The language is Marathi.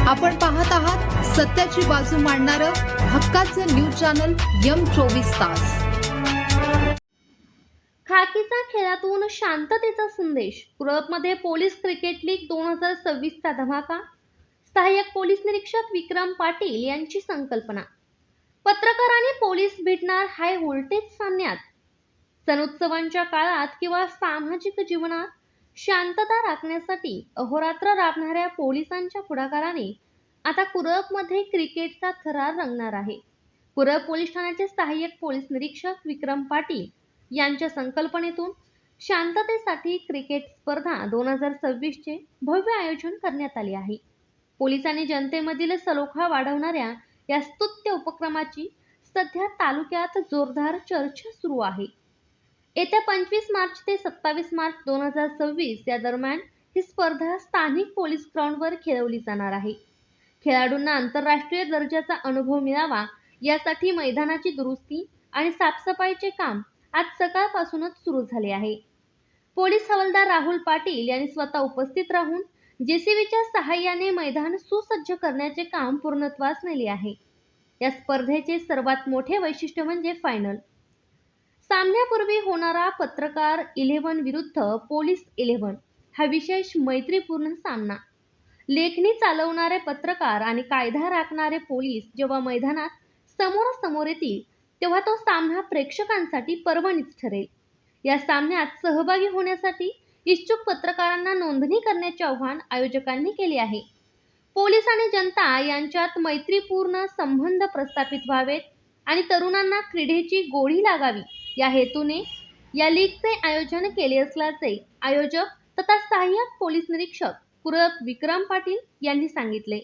आपण पाहत आहात सत्याची बाजू मांडणारं हक्काचं न्यूज चॅनल M24 तास। खाकीचा खेळातून शांततेचा संदेश। कुरपमध्ये पोलीस क्रिकेट लीग 2026 चा धमाका। सहाय्यक पोलीस निरीक्षक विक्रम पाटील यांची संकल्पना। पत्रकार आणि पोलीस भेटणार हाय व्होल्टेज सामन्यात। सण उत्सवांच्या काळात किंवा सामाजिक जीवनात शांतता राखण्यासाठी अहोरात्र राबणाऱ्या पोलिसांच्या पुढाकाराने आता कुरपमध्ये क्रिकेटचा थरार रंगणार आहे। कुरप पोलीस ठाण्याचे सहाय्यक पोलीस निरीक्षक विक्रम पाटील यांच्या संकल्पनेतून शांततेसाठी क्रिकेट स्पर्धा 2026 चे भव्य आयोजन करण्यात आले आहे। पोलिसांनी जनतेमधील सलोखा वाढवणाऱ्या या स्तुत्य उपक्रमाची सध्या तालुक्यात जोरदार चर्चा सुरू आहे। येत्या 25 मार्च ते 27 मार्च 2026 या दरम्यान ही स्पर्धा स्थानिक पोलीस ग्राउंडवर खेळवली जाणार आहे। खेळाडूंना आंतरराष्ट्रीय दर्जाचा अनुभव मिळावा यासाठी मैदानाची दुरुस्ती आणि साफसफाईचे काम आज सकाळपासूनच सुरू झाले आहे। पोलीस हवालदार राहुल पाटील यांनी स्वतः उपस्थित राहून जेसीबीच्या सहाय्याने मैदान सुसज्ज करण्याचे काम पूर्णत्वास नेले आहे। या स्पर्धेचे सर्वात मोठे वैशिष्ट्य म्हणजे फायनल। सामन्यापूर्वी होणारा पत्रकार 11 विरुद्ध पोलीस 11 हा विशेष मैत्रीपूर्ण सामना। लेखणी चालवणारे पत्रकार आणि कायदा राखणारे पोलीस जेव्हा मैदानात समोरासमोर येतील तेव्हा तो सामना प्रेक्षकांसाठी पर्वणीच ठरेल। या सामन्यात सहभागी होण्यासाठी इच्छुक पत्रकारांना नोंदणी करण्याचे आवाहन आयोजकांनी केले आहे। पोलीस आणि जनता यांच्यात मैत्रीपूर्ण संबंध प्रस्थापित व्हावेत आणि तरुणांना क्रीडेची गोडी लागावी या हेतूने या लीगचे आयोजन केले असल्याचे आयोजक तथा सहाय्यक पोलीस निरीक्षक कुरप विक्रम पाटील यांनी सांगितले।